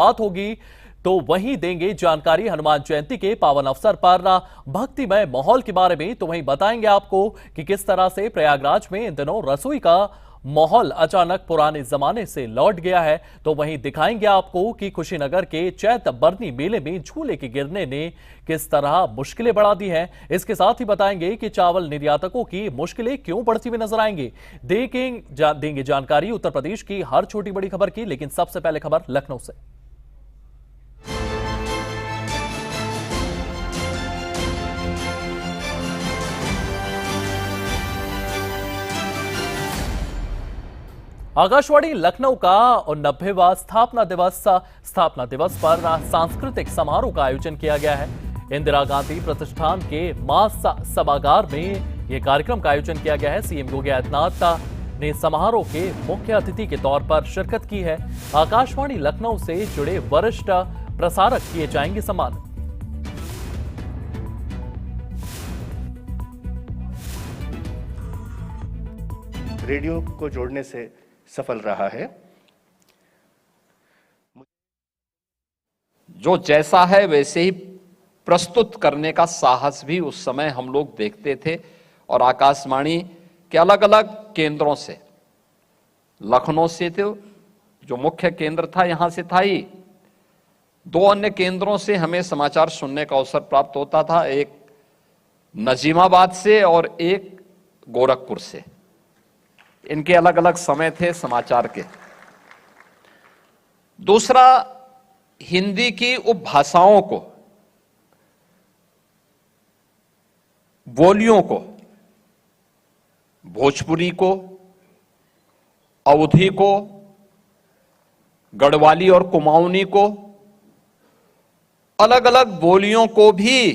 बात होगी तो वहीं देंगे जानकारी हनुमान जयंती के पावन अवसर पर भक्तिमय माहौल के बारे में। तो वहीं बताएंगे आपको कि किस तरह से प्रयागराज में इन दिनों रसोई का माहौल अचानक पुराने जमाने से लौट गया है। तो वहीं दिखाएंगे आपको कि कुशीनगर के चैत बरनी मेले में झूले के गिरने ने किस तरह मुश्किलें बढ़ा दी हैं। इसके साथ ही बताएंगे कि चावल निर्यातकों की मुश्किलें क्यों बढ़ती हुई नजर आएंगे। देंगे जानकारी उत्तर प्रदेश की हर छोटी बड़ी खबर की। लेकिन सबसे पहले खबर लखनऊ से। आकाशवाणी लखनऊ का 90वां स्थापना दिवस पर सांस्कृतिक समारोह का आयोजन किया गया है। इंदिरा गांधी प्रतिष्ठान के सभागार में यह कार्यक्रम का आयोजन किया गया है। सीएम योगी आदित्यनाथ ने समारोह के मुख्य अतिथि के तौर पर शिरकत की है। आकाशवाणी लखनऊ से जुड़े वरिष्ठ प्रसारक किए जाएंगे सम्मानित। रेडियो को जोड़ने से सफल रहा है। जो जैसा है वैसे ही प्रस्तुत करने का साहस भी उस समय हम लोग देखते थे। और आकाशवाणी के अलग अलग केंद्रों से, लखनऊ से थे जो मुख्य केंद्र था, यहां से था ही, 2 अन्य केंद्रों से हमें समाचार सुनने का अवसर प्राप्त होता था। एक नजीमाबाद से और एक गोरखपुर से। इनके अलग अलग समय थे समाचार के। दूसरा, हिंदी की उपभाषाओं को, बोलियों को, भोजपुरी को, अवधी को, गढ़वाली और कुमाऊनी को, अलग अलग बोलियों को भी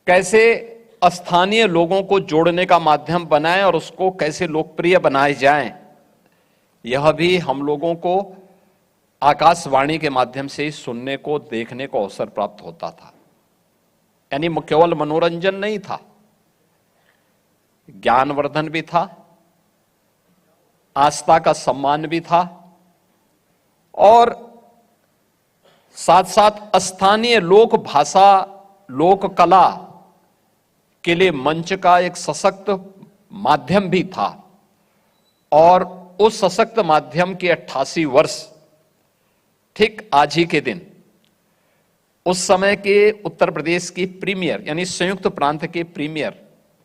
कैसे स्थानीय लोगों को जोड़ने का माध्यम बनाएं और उसको कैसे लोकप्रिय बनाए जाएं, यह भी हम लोगों को आकाशवाणी के माध्यम से ही सुनने को, देखने को अवसर प्राप्त होता था। यानी केवल मनोरंजन नहीं था, ज्ञानवर्धन भी था, आस्था का सम्मान भी था और साथ साथ स्थानीय लोक भाषा, लोक कला के लिए मंच का एक सशक्त माध्यम भी था। और उस सशक्त माध्यम के 88 वर्ष ठीक आज ही के दिन, उस समय के उत्तर प्रदेश की प्रीमियर यानी संयुक्त प्रांत के प्रीमियर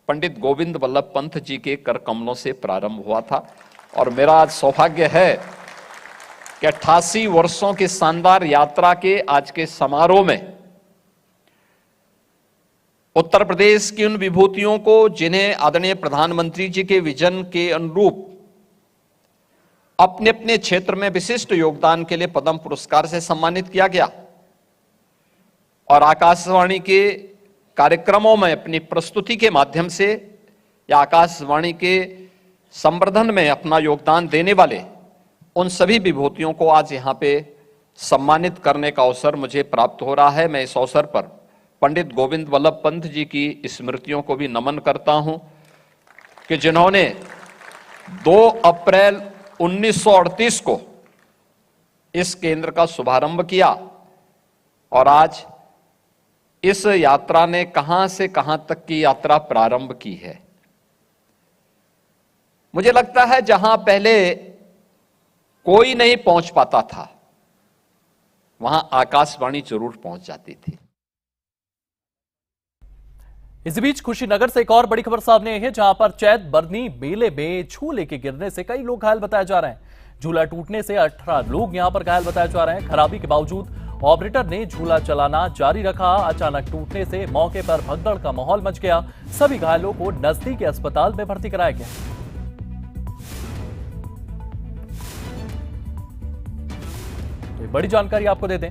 पंडित गोविंद वल्लभ पंत जी के कर कमलों से प्रारंभ हुआ था। और मेरा आज सौभाग्य है कि 88 वर्षों की शानदार यात्रा के आज के समारोह में उत्तर प्रदेश की उन विभूतियों को, जिन्हें आदरणीय प्रधानमंत्री जी के विजन के अनुरूप अपने अपने क्षेत्र में विशिष्ट योगदान के लिए पद्म पुरस्कार से सम्मानित किया गया और आकाशवाणी के कार्यक्रमों में अपनी प्रस्तुति के माध्यम से या आकाशवाणी के संवर्धन में अपना योगदान देने वाले उन सभी विभूतियों को आज यहां पे सम्मानित करने का अवसर मुझे प्राप्त हो रहा है। मैं इस अवसर पर पंडित गोविंद वल्लभ पंत जी की स्मृतियों को भी नमन करता हूं कि जिन्होंने 2 अप्रैल 1938 को इस केंद्र का शुभारंभ किया और आज इस यात्रा ने कहां से कहां तक की यात्रा प्रारंभ की है। मुझे लगता है जहां पहले कोई नहीं पहुंच पाता था, वहां आकाशवाणी जरूर पहुंच जाती थी। इसी बीच कुशीनगर से एक और बड़ी खबर सामने आई है, जहां पर चैत बरनी मेले में झूले के गिरने से कई लोग घायल बताए जा रहे हैं। झूला टूटने से 18 लोग यहां पर घायल बताए जा रहे हैं। खराबी के बावजूद ऑपरेटर ने झूला चलाना जारी रखा। अचानक टूटने से मौके पर भगदड़ का माहौल मच गया। सभी घायलों को नजदीकी अस्पताल में भर्ती कराया गया। तो बड़ी जानकारी आपको दे दें,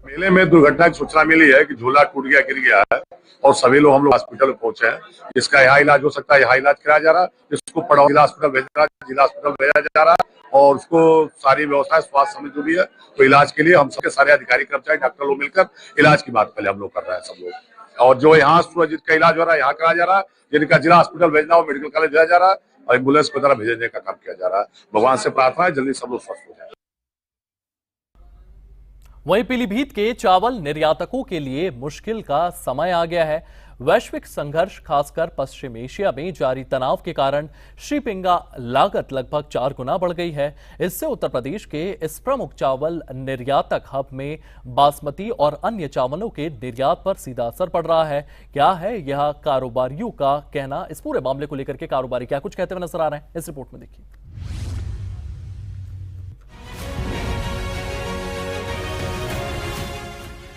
मेले में दुर्घटना की सूचना मिली है कि झूला टूट गया, गिर गया है और सभी लोग हम लोग हॉस्पिटल में पहुंचे हैं। जिसका यहाँ इलाज हो सकता है यहाँ इलाज कराया जा रहा है, जिसको पड़ोस जिला हॉस्पिटल भेजा जा रहा है और उसको सारी व्यवस्था स्वास्थ्य समिति जो भी है तो इलाज के लिए हम सबके सारे अधिकारी कर्मचारी डॉक्टर लोग मिलकर इलाज की बात पहले हम लोग कर रहे हैं सब लोग। और जो यहाँ जिसका इलाज हो रहा है यहाँ कराया जा रहा है, जिनका जिला हॉस्पिटल भेजना हो मेडिकल कॉलेज भेजा जा रहा है और एम्बुलेंस की तरह भेजने का काम किया जा रहा है। भगवान से प्रार्थना है जल्दी सब लोग स्वस्थ हो जाए। वहीं पीलीभीत के चावल निर्यातकों के लिए मुश्किल का समय आ गया है। वैश्विक संघर्ष खासकर पश्चिम एशिया में जारी तनाव के कारण शिपिंग लागत लगभग 4 गुना बढ़ गई है। इससे उत्तर प्रदेश के इस प्रमुख चावल निर्यातक हब में बासमती और अन्य चावलों के निर्यात पर सीधा असर पड़ रहा है। क्या है यह कारोबारियों का कहना? इस पूरे मामले को लेकर के कारोबारी क्या कुछ कहते हुए नजर आ रहे हैं, इस रिपोर्ट में देखिए।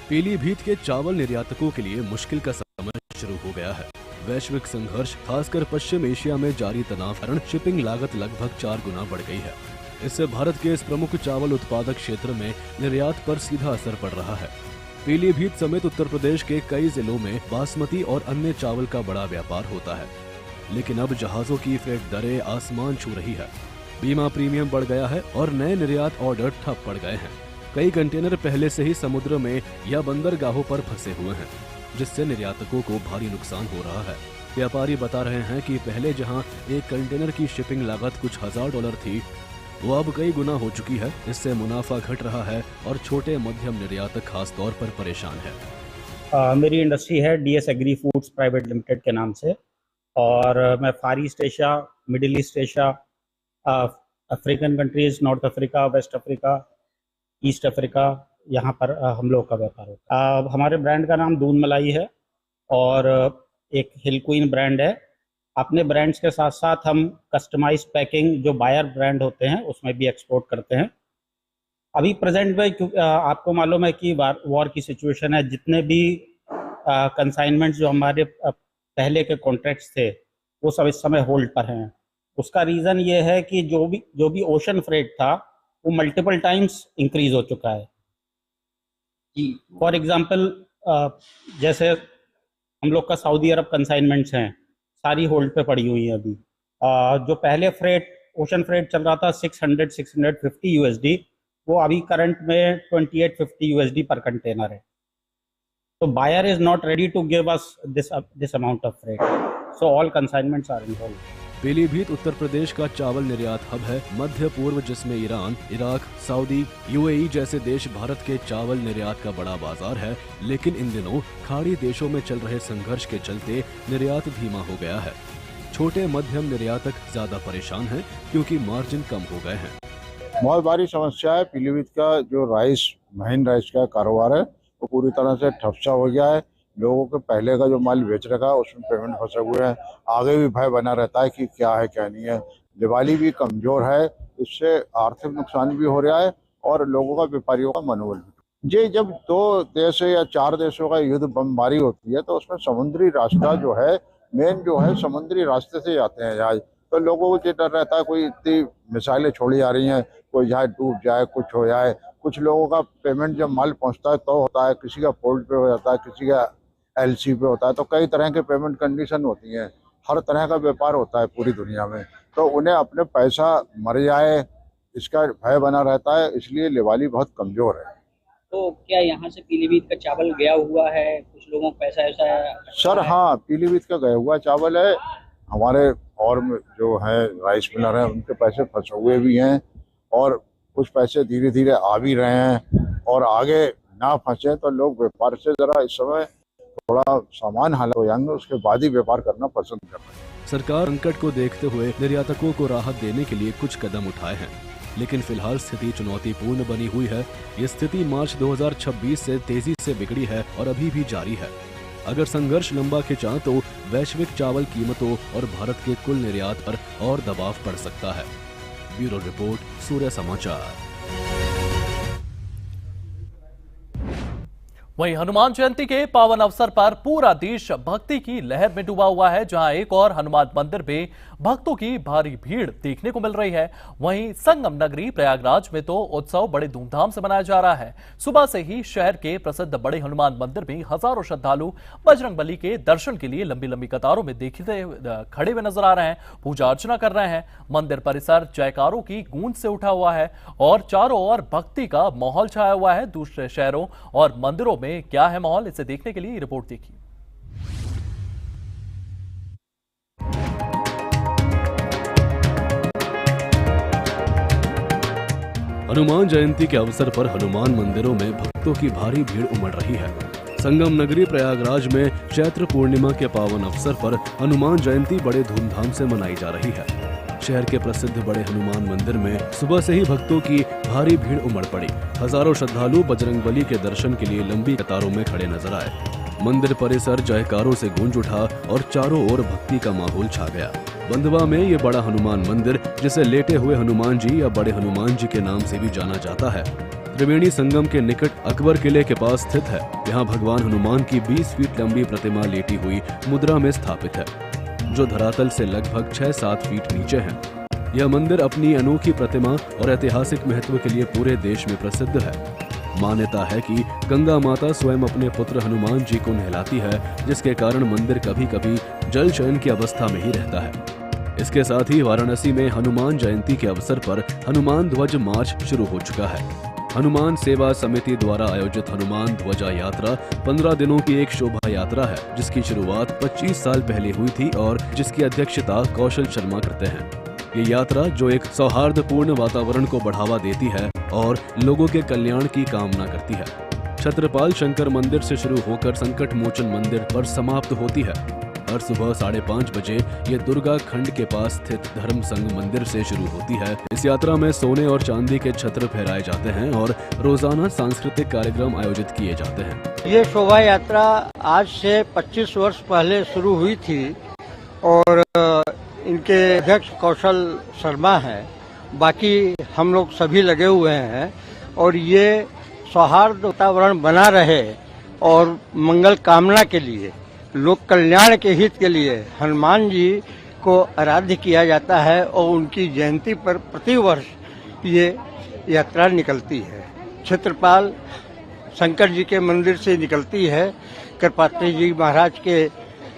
पीलीभीत के चावल निर्यातकों के लिए मुश्किल का समय शुरू हो गया है। वैश्विक संघर्ष खासकर पश्चिम एशिया में जारी तनाव कारण शिपिंग लागत लगभग 4 गुना बढ़ गई है। इससे भारत के इस प्रमुख चावल उत्पादक क्षेत्र में निर्यात पर सीधा असर पड़ रहा है। पीलीभीत समेत उत्तर प्रदेश के कई जिलों में बासमती और अन्य चावल का बड़ा व्यापार होता है, लेकिन अब जहाजों की फ्रेट दरें आसमान छू रही है। बीमा प्रीमियम बढ़ गया है और नए निर्यात ऑर्डर ठप पड़ गए हैं। कई कंटेनर पहले से ही समुद्र में या बंदरगाहों पर फंसे हुए हैं, जिससे निर्यातकों को भारी नुकसान हो रहा है। व्यापारी बता रहे हैं कि पहले जहां एक कंटेनर की शिपिंग लागत कुछ $1000 थी, वो अब कई गुना हो चुकी है। इससे मुनाफा घट रहा है और छोटे मध्यम निर्यातक खास तौर पर परेशान है। मेरी इंडस्ट्री है DS agri foods private limited के नाम से, और मैं Far East Asia, Middle East Asia, African countries, North Africa, West Africa, East Africa, यहाँ पर हम लोग का व्यापार होता है। हमारे ब्रांड का नाम दूध मलाई है और एक हिल क्वीन ब्रांड है। अपने ब्रांड्स के साथ साथ हम कस्टमाइज पैकिंग जो बायर ब्रांड होते हैं उसमें भी एक्सपोर्ट करते हैं। अभी प्रेजेंट में आपको मालूम है कि वॉर की सिचुएशन है। जितने भी कंसाइनमेंट्स जो हमारे पहले के कॉन्ट्रैक्ट्स थे वो सब इस समय होल्ड पर हैं। उसका रीज़न ये है कि जो भी ओशन फ्रेट था वो मल्टीपल टाइम्स इंक्रीज हो चुका है। फॉर एग्जांपल जैसे हम लोग का सऊदी अरब कंसाइनमेंट्स हैं, सारी होल्ड पे पड़ी हुई है। अभी जो पहले ओशन फ्रेट चल रहा था 650 USD, वो अभी करंट में 2850 USD पर कंटेनर है। तो buyer is not ready to give us this amount of freight, so all consignments are in hold. Pilibhit Uttar Pradesh का चावल निर्यात हब है। मध्य पूर्व, जिसमें ईरान, इराक, सऊदी, UAE जैसे देश भारत के चावल निर्यात का बड़ा बाजार है। लेकिन इन दिनों खाड़ी देशों में चल रहे संघर्ष के चलते निर्यात धीमा हो गया है। छोटे मध्यम निर्यातक ज्यादा परेशान हैं क्योंकि मार्जिन कम हो गए हैं। बहुत बड़ी समस्या है। पीलीभीत का जो महीन राइस का कारोबार है वो पूरी तरह से ठप्सा हो गया है। लोगों के पहले का जो माल बेच रखा है उसमें पेमेंट फंसे हुए हैं। आगे भी भय बना रहता है कि क्या है क्या नहीं है। दिवाली भी कमजोर है, इससे आर्थिक नुकसान भी हो रहा है और लोगों का, व्यापारियों का मनोबल भी। जी, जब 2 देश या 4 देशों का युद्ध बमबारी होती है तो उसमें समुद्री रास्ता जो है, मेन जो है समुद्री रास्ते से जाते हैं जहाज। तो लोगों को ये डर रहता है, कोई इतनी मिसाइलें छोड़ी जा रही हैं, कोई जहाज डूब जाए, कुछ हो जाए। कुछ लोगों का पेमेंट जब माल पहुंचता है तो होता है, किसी का पोर्ट पे हो जाता है, किसी का LC पे होता है। तो कई तरह के पेमेंट कंडीशन होती हैं। हर तरह का व्यापार होता है पूरी दुनिया में, तो उन्हें अपने पैसा मर जाए इसका भय बना रहता है, इसलिए दिवाली बहुत कमजोर है। तो क्या यहाँ से पीलीभीत का चावल गया हुआ है? कुछ लोगों को पैसा ऐसा सर? हाँ, पीलीभीत का गया हुआ चावल है। हमारे और जो है राइस मिलर हैं उनके पैसे फंसे हुए भी हैं और कुछ पैसे धीरे धीरे आ भी रहे हैं। और आगे ना फंसे तो लोग व्यापार से जरा इस समय थोड़ा सामान हालत हो जाएंगे, उसके बाद ही व्यापार करना पसंद कर रहे हैं। सरकार संकट को देखते हुए निर्यातकों को राहत देने के लिए कुछ कदम उठाए हैं, लेकिन फिलहाल स्थिति चुनौतीपूर्ण बनी हुई है। ये स्थिति मार्च 2026 से तेजी से बिगड़ी है और अभी भी जारी है। अगर संघर्ष लंबा खिंचा तो वैश्विक चावल कीमतों और भारत के कुल निर्यात पर और दबाव पड़ सकता है। ब्यूरो रिपोर्ट, सूर्य समाचार। वहीं हनुमान जयंती के पावन अवसर पर पूरा देश भक्ति की लहर में डूबा हुआ है। जहां एक और हनुमान मंदिर में भक्तों की भारी भीड़ देखने को मिल रही है, वहीं संगम नगरी प्रयागराज में तो उत्सव बड़े धूमधाम से मनाया जा रहा है। सुबह से ही शहर के प्रसिद्ध बड़े हनुमान मंदिर में हजारों श्रद्धालु बजरंगबली के दर्शन के लिए लंबी लंबी कतारों में खड़े हुए नजर आ रहे हैं, पूजा अर्चना कर रहे हैं। मंदिर परिसर जयकारों की गूंज से उठा हुआ है और चारों ओर भक्ति का माहौल छाया हुआ है। दूसरे शहरों और मंदिरों में क्या है माहौल, इसे देखने के लिए रिपोर्ट देखिए। हनुमान जयंती के अवसर पर हनुमान मंदिरों में भक्तों की भारी भीड़ उमड़ रही है। संगम नगरी प्रयागराज में चैत्र पूर्णिमा के पावन अवसर पर हनुमान जयंती बड़े धूमधाम से मनाई जा रही है। शहर के प्रसिद्ध बड़े हनुमान मंदिर में सुबह से ही भक्तों की भारी भीड़ उमड़ पड़ी। हजारों श्रद्धालु बजरंगबली के दर्शन के लिए लंबी कतारों में खड़े नजर आए। मंदिर परिसर जयकारों से गूंज उठा और चारों ओर भक्ति का माहौल छा गया। बंधवा में ये बड़ा हनुमान मंदिर, जिसे लेटे हुए हनुमान जी या बड़े हनुमान जी के नाम से भी जाना जाता है, त्रिवेणी संगम के निकट अकबर किले के पास स्थित है। यहाँ भगवान हनुमान की 20 फीट लंबी प्रतिमा लेटी हुई मुद्रा में स्थापित है, जो धरातल से लगभग 6-7 फीट नीचे है। यह मंदिर अपनी अनोखी प्रतिमा और ऐतिहासिक महत्व के लिए पूरे देश में प्रसिद्ध है। मान्यता है कि गंगा माता स्वयं अपने पुत्र हनुमान जी को नहलाती है, जिसके कारण मंदिर कभी कभी जल शयन की अवस्था में ही रहता है। इसके साथ ही वाराणसी में हनुमान जयंती के अवसर पर हनुमान ध्वज मार्च शुरू हो चुका है। हनुमान सेवा समिति द्वारा आयोजित हनुमान ध्वजा यात्रा 15 दिनों की एक शोभा यात्रा है, जिसकी शुरुआत 25 साल पहले हुई थी और जिसकी अध्यक्षता कौशल शर्मा करते हैं। ये यात्रा, जो एक सौहार्दपूर्ण वातावरण को बढ़ावा देती है और लोगों के कल्याण की कामना करती है, छत्रपाल शंकर मंदिर से शुरू होकर संकट मोचन मंदिर पर समाप्त होती है। हर सुबह 5:30 बजे ये दुर्गा खंड के पास स्थित धर्म संघ मंदिर से शुरू होती है। इस यात्रा में सोने और चांदी के छत्र फहराए जाते हैं और रोजाना सांस्कृतिक कार्यक्रम आयोजित किए जाते हैं। ये शोभा यात्रा आज से 25 वर्ष पहले शुरू हुई थी और इनके अध्यक्ष कौशल शर्मा हैं। बाकी हम लोग सभी लगे हुए हैं और ये सौहार्द वातावरण बना रहे और मंगल कामना के लिए, लोक कल्याण के हित के लिए हनुमान जी को आराध्य किया जाता है और उनकी जयंती पर प्रतिवर्ष ये यात्रा निकलती है। छत्रपाल शंकर जी के मंदिर से निकलती है, कृपात्री जी महाराज के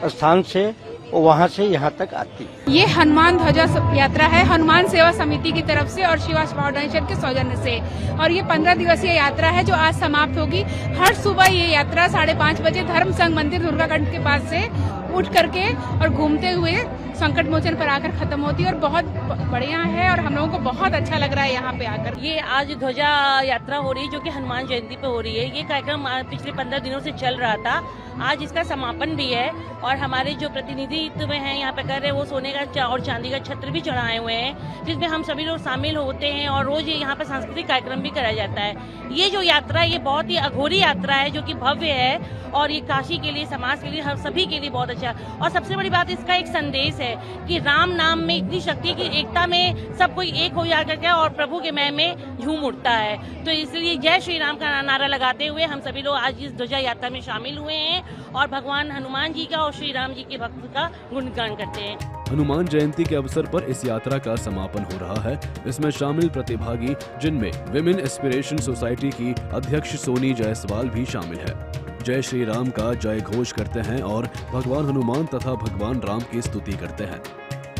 स्थान से, वहाँ से यहाँ तक आती है। ये हनुमान ध्वजा यात्रा है हनुमान सेवा समिति की तरफ से और शिवाश फाउंडेशन के सौजन्य से, और ये 15 दिवसीय यात्रा है जो आज समाप्त होगी। हर सुबह ये यात्रा 5:30 बजे धर्म संघ मंदिर दुर्गाखंड के पास से उठ करके और घूमते हुए संकट मोचन पर आकर खत्म होती है और बहुत बढ़िया है और हम लोगों को बहुत अच्छा लग रहा है यहाँ पे आकर। ये आज ध्वजा यात्रा हो रही है जो कि हनुमान जयंती पे हो रही है। ये कार्यक्रम पिछले 15 दिनों से चल रहा था, आज इसका समापन भी है और हमारे जो प्रतिनिधित्व में हैं यहाँ पे कर रहे हैं वो सोने का और चांदी का छत्र भी चढ़ाए हुए हैं, जिसमें हम सभी लोग शामिल होते हैं और रोज यहाँ पे सांस्कृतिक कार्यक्रम भी कराया जाता है। ये जो यात्रा है ये बहुत ही अघोरी यात्रा है जो कि भव्य है और ये काशी के लिए, समाज के लिए, हम सभी के लिए बहुत अच्छा है। और सबसे बड़ी बात इसका एक संदेश है कि राम नाम में इतनी शक्ति की एकता में सब कोई एक हो जाकर के और प्रभु के मय में झूम उठता है। तो इसलिए जय श्री राम का नारा लगाते हुए हम सभी लोग आज इस ध्वजा यात्रा में शामिल हुए हैं और भगवान हनुमान जी का और श्री राम जी के भक्त का गुणगान करते हैं। हनुमान जयंती के अवसर पर इस यात्रा का समापन हो रहा है। इसमें शामिल प्रतिभागी, जिनमें विमेन एस्पिरेशन सोसाइटी की अध्यक्ष सोनी जायसवाल भी शामिल है, जय श्री राम का जय घोष करते हैं और भगवान हनुमान तथा भगवान राम की स्तुति करते हैं।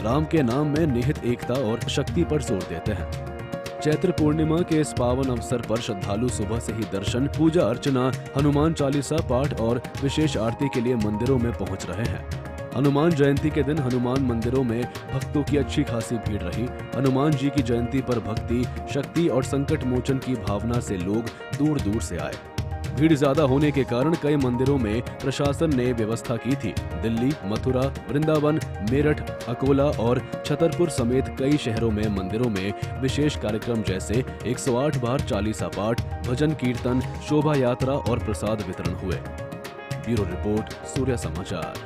राम के नाम में निहित एकता और शक्ति पर जोर देते हैं। चैत्र पूर्णिमा के इस पावन अवसर पर श्रद्धालु सुबह से ही दर्शन, पूजा अर्चना, हनुमान चालीसा पाठ और विशेष आरती के लिए मंदिरों में पहुंच रहे हैं। हनुमान जयंती के दिन हनुमान मंदिरों में भक्तों की अच्छी खासी भीड़ रही। हनुमान जी की जयंती पर भक्ति, शक्ति और संकट मोचन की भावना से लोग दूर दूर से आए। भीड़ ज्यादा होने के कारण कई मंदिरों में प्रशासन ने व्यवस्था की थी। दिल्ली, मथुरा, वृंदावन, मेरठ, अकोला और छतरपुर समेत कई शहरों में मंदिरों में विशेष कार्यक्रम जैसे 108 बार चालीसा पाठ, भजन कीर्तन, शोभा यात्रा और प्रसाद वितरण हुए। ब्यूरो रिपोर्ट, सूर्य समाचार।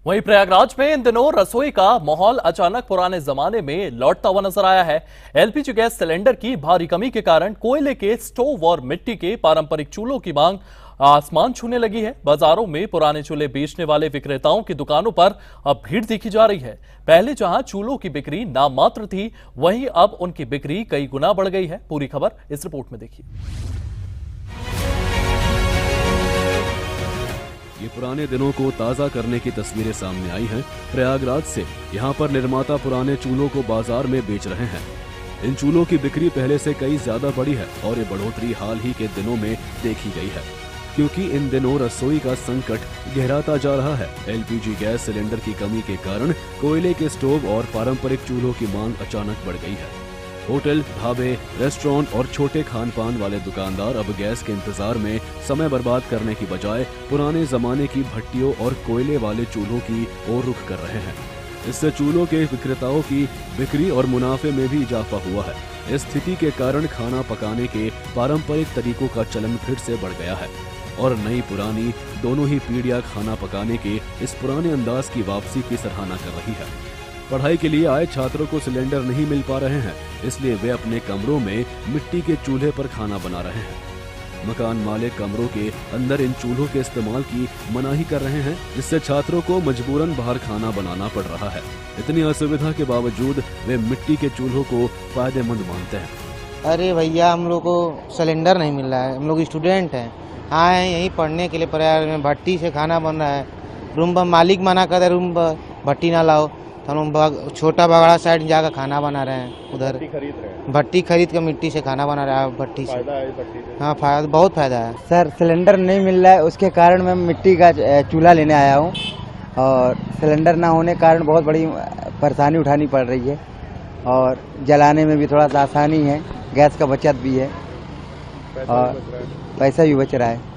वहीं प्रयागराज में इन दिनों रसोई का माहौल अचानक पुराने जमाने में लौटता हुआ नजर आया है। एलपीजी गैस सिलेंडर की भारी कमी के कारण कोयले के स्टोव और मिट्टी के पारंपरिक चूल्हों की मांग आसमान छूने लगी है। बाजारों में पुराने चूल्हे बेचने वाले विक्रेताओं की दुकानों पर अब भीड़ देखी जा रही है। पहले जहां चूल्हों की बिक्री नाम मात्र थी, वहीं अब उनकी बिक्री कई गुना बढ़ गई है। पूरी खबर इस रिपोर्ट में देखिए। ये पुराने दिनों को ताज़ा करने की तस्वीरें सामने आई हैं। प्रयागराज से यहाँ पर निर्माता पुराने चूल्हों को बाजार में बेच रहे हैं। इन चूल्हों की बिक्री पहले से कई ज्यादा बढ़ी है और ये बढ़ोतरी हाल ही के दिनों में देखी गई है। क्योंकि इन दिनों रसोई का संकट गहराता जा रहा है। एलपीजी गैस सिलेंडर की कमी के कारण कोयले के स्टोव और पारंपरिक चूल्हों की मांग अचानक बढ़ गई है। होटल, ढाबे, रेस्टोरेंट और छोटे खान पान वाले दुकानदार अब गैस के इंतजार में समय बर्बाद करने की बजाय पुराने जमाने की भट्टियों और कोयले वाले चूल्हों की ओर रुख कर रहे हैं। इससे चूल्हों के विक्रेताओं की बिक्री और मुनाफे में भी इजाफा हुआ है। इस स्थिति के कारण खाना पकाने के पारंपरिक तरीकों का चलन फिर से बढ़ गया है और नई पुरानी दोनों ही पीढ़ियां खाना पकाने के इस पुराने अंदाज की वापसी की सराहना कर रही है। पढ़ाई के लिए आए छात्रों को सिलेंडर नहीं मिल पा रहे हैं, इसलिए वे अपने कमरों में मिट्टी के चूल्हे पर खाना बना रहे हैं। मकान मालिक कमरों के अंदर इन चूल्हों के इस्तेमाल की मनाही कर रहे हैं, जिससे छात्रों को मजबूरन बाहर खाना बनाना पड़ रहा है। इतनी असुविधा के बावजूद वे मिट्टी के चूल्हों को फायदेमंद मानते हैं। अरे भैया, हम लोग को सिलेंडर नहीं मिल रहा है। हम लोग स्टूडेंट हैं, आए हैं यहीं पढ़ने के लिए। प्रयाग में भट्टी से खाना बन रहा है। रूम पर मालिक मना कर रूम पर भट्टी ना लाओ, तो हम लोग छोटा बगड़ा साइड जाकर खाना बना रहे हैं। उधर भट्टी खरीद कर मिट्टी से खाना बना रहा है। भट्टी से हाँ, फायदा, बहुत फायदा है। सर, सिलेंडर नहीं मिल रहा है, उसके कारण मैं मिट्टी का चूल्हा लेने आया हूँ और सिलेंडर ना होने के कारण बहुत बड़ी परेशानी उठानी पड़ रही है और जलाने में भी थोड़ा सा आसानी है, गैस का बचत भी है और पैसा भी बच रहा है।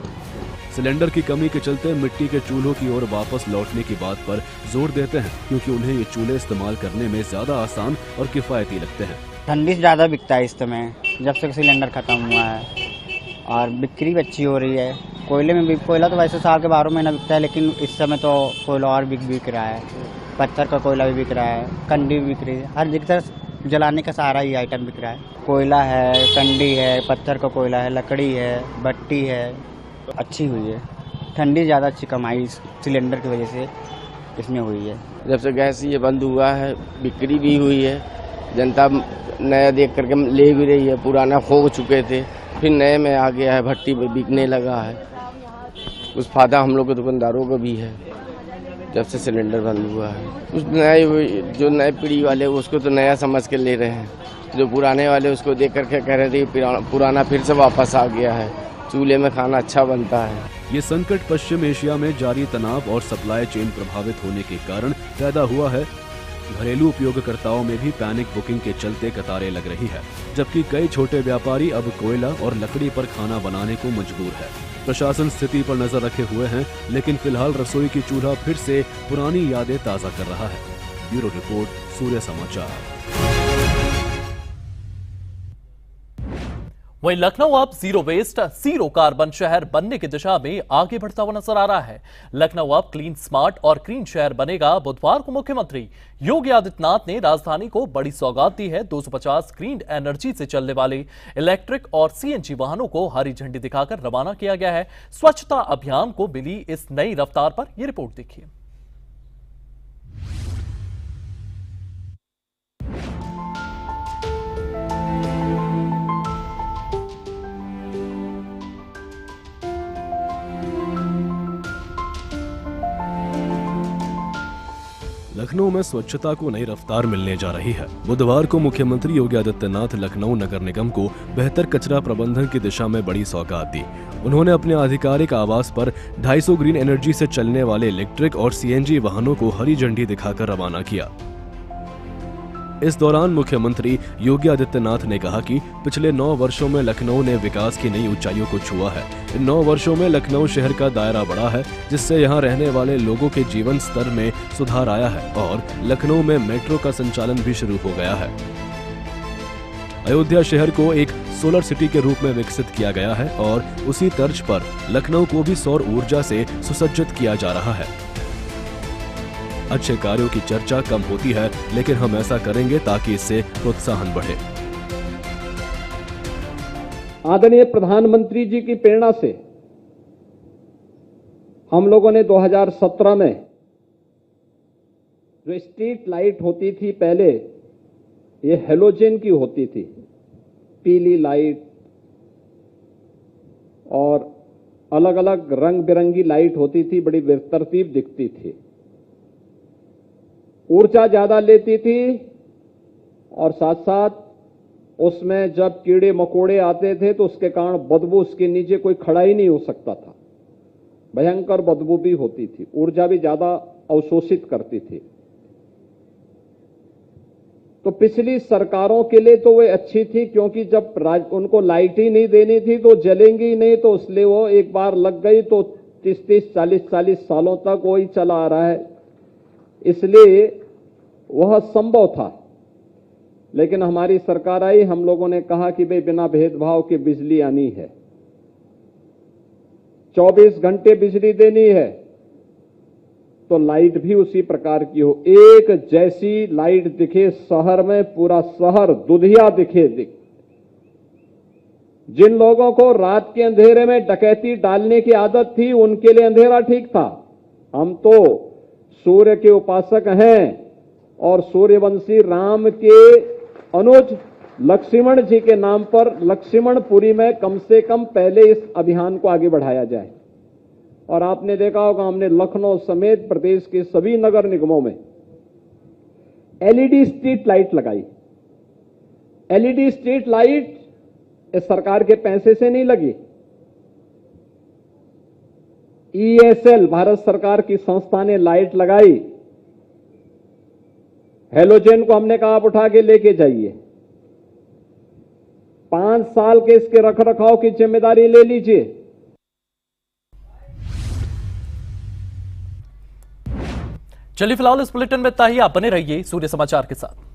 सिलेंडर की कमी के चलते मिट्टी के चूल्हों की ओर वापस लौटने की बात पर जोर देते हैं, क्योंकि उन्हें ये चूल्हे इस्तेमाल करने में ज्यादा आसान और किफायती लगते हैं। ठंडी से ज़्यादा बिकता है इस समय, जब से सिलेंडर खत्म हुआ है, और बिक्री भी अच्छी हो रही है। कोयले में भी, कोयला तो वैसे साल के 12 महीना बिकता है, लेकिन इस समय तो कोयला और बिक रहा है। पत्थर का कोयला भी बिक रहा है, कंडी भी बिक रही है। हर जगह जलाने का सारा ही आइटम बिक रहा है। कोयला है, कंडी है, पत्थर का कोयला है, लकड़ी है, भट्टी है, अच्छी हुई है। ठंडी ज़्यादा अच्छी कमाई सिलेंडर की वजह से इसमें हुई है। जब से गैस ये बंद हुआ है, बिक्री भी हुई है। जनता नया देख करके ले भी रही है, पुराना खो चुके थे, फिर नए में आ गया है, भट्टी में बिकने लगा है। कुछ फायदा हम लोग के दुकानदारों को भी है जब से सिलेंडर बंद हुआ है। कुछ नए, जो नए पीढ़ी वाले उसको तो नया समझ के ले रहे हैं, जो पुराने वाले उसको देख करके कह रहे थे पुराना फिर से वापस आ गया है, चूल्हे में खाना अच्छा बनता है। ये संकट पश्चिम एशिया में जारी तनाव और सप्लाई चेन प्रभावित होने के कारण पैदा हुआ है। घरेलू उपयोगकर्ताओं में भी पैनिक बुकिंग के चलते कतारें लग रही है, जबकि कई छोटे व्यापारी अब कोयला और लकड़ी पर खाना बनाने को मजबूर है। प्रशासन स्थिति पर नजर रखे हुए हैं, लेकिन फिलहाल रसोई की चूल्हा फिर से पुरानी यादें ताजा कर रहा है। ब्यूरो रिपोर्ट, सूर्य समाचार। वहीं लखनऊ अब जीरो वेस्ट, जीरो कार्बन शहर बनने की दिशा में आगे बढ़ता हुआ नजर आ रहा है। लखनऊ अब क्लीन, स्मार्ट और ग्रीन शहर बनेगा। बुधवार को मुख्यमंत्री योगी आदित्यनाथ ने राजधानी को बड़ी सौगात दी है। 250 ग्रीन एनर्जी से चलने वाले इलेक्ट्रिक और सीएनजी वाहनों को हरी झंडी दिखाकर रवाना किया गया है। स्वच्छता अभियान को मिली इस नई रफ्तार पर यह रिपोर्ट देखिए। लखनऊ में स्वच्छता को नई रफ्तार मिलने जा रही है। बुधवार को मुख्यमंत्री योगी आदित्यनाथ लखनऊ नगर निगम को बेहतर कचरा प्रबंधन की दिशा में बड़ी सौगात दी। उन्होंने अपने आधिकारिक आवास पर 250 ग्रीन एनर्जी से चलने वाले इलेक्ट्रिक और सीएनजी वाहनों को हरी झंडी दिखाकर रवाना किया। इस दौरान मुख्यमंत्री योगी आदित्यनाथ ने कहा कि पिछले 9 वर्षों में लखनऊ ने विकास की नई ऊंचाइयों को छुआ है। इन 9 वर्षों में लखनऊ शहर का दायरा बढ़ा है, जिससे यहां रहने वाले लोगों के जीवन स्तर में सुधार आया है और लखनऊ में मेट्रो का संचालन भी शुरू हो गया है। अयोध्या शहर को एक सोलर सिटी के रूप में विकसित किया गया है और उसी तर्ज पर लखनऊ को भी सौर ऊर्जा से सुसज्जित किया जा रहा है। अच्छे कार्यों की चर्चा कम होती है, लेकिन हम ऐसा करेंगे ताकि इससे प्रोत्साहन बढ़े। आदरणीय प्रधानमंत्री जी की प्रेरणा से हम लोगों ने 2017 में जो स्ट्रीट लाइट होती थी पहले, ये हेलोजन की होती थी, पीली लाइट और अलग अलग रंग बिरंगी लाइट होती थी, बड़ी बेतरतीब दिखती थी, ऊर्जा ज्यादा लेती थी और साथ साथ उसमें जब कीड़े मकोड़े आते थे तो उसके कारण बदबू उसके नीचे कोई खड़ा ही नहीं हो सकता था। भयंकर बदबू भी होती थी, ऊर्जा भी ज्यादा अवशोषित करती थी। तो पिछली सरकारों के लिए तो वे अच्छी थी, क्योंकि जब उनको लाइट ही नहीं देनी थी तो जलेंगी नहीं, तो इसलिए वो एक बार लग गई तो 30-30, 40-40 सालों तक वही चला आ रहा है, इसलिए वह संभव था। लेकिन हमारी सरकार आई, हम लोगों ने कहा कि भाई बिना भेदभाव के बिजली आनी है, 24 घंटे बिजली देनी है, तो लाइट भी उसी प्रकार की हो, एक जैसी लाइट दिखे शहर में, पूरा शहर दुधिया दिखे। जिन लोगों को रात के अंधेरे में डकैती डालने की आदत थी, उनके लिए अंधेरा ठीक था। हम तो सूर्य के उपासक हैं और सूर्यवंशी राम के अनुज लक्ष्मण जी के नाम पर लक्ष्मणपुरी में कम से कम पहले इस अभियान को आगे बढ़ाया जाए। और आपने देखा होगा, हमने लखनऊ समेत प्रदेश के सभी नगर निगमों में एलईडी स्ट्रीट लाइट लगाई। एलईडी स्ट्रीट लाइट इस सरकार के पैसे से नहीं लगी, ईएसएल भारत सरकार की संस्था ने लाइट लगाई। हेलोजन को हमने कहा आप उठा के लेके जाइए, 5 साल के इसके रखरखाव की जिम्मेदारी ले लीजिए। चलिए फिलहाल इस बुलेटिन में इतना ही। आप बने रहिए सूर्य समाचार के साथ।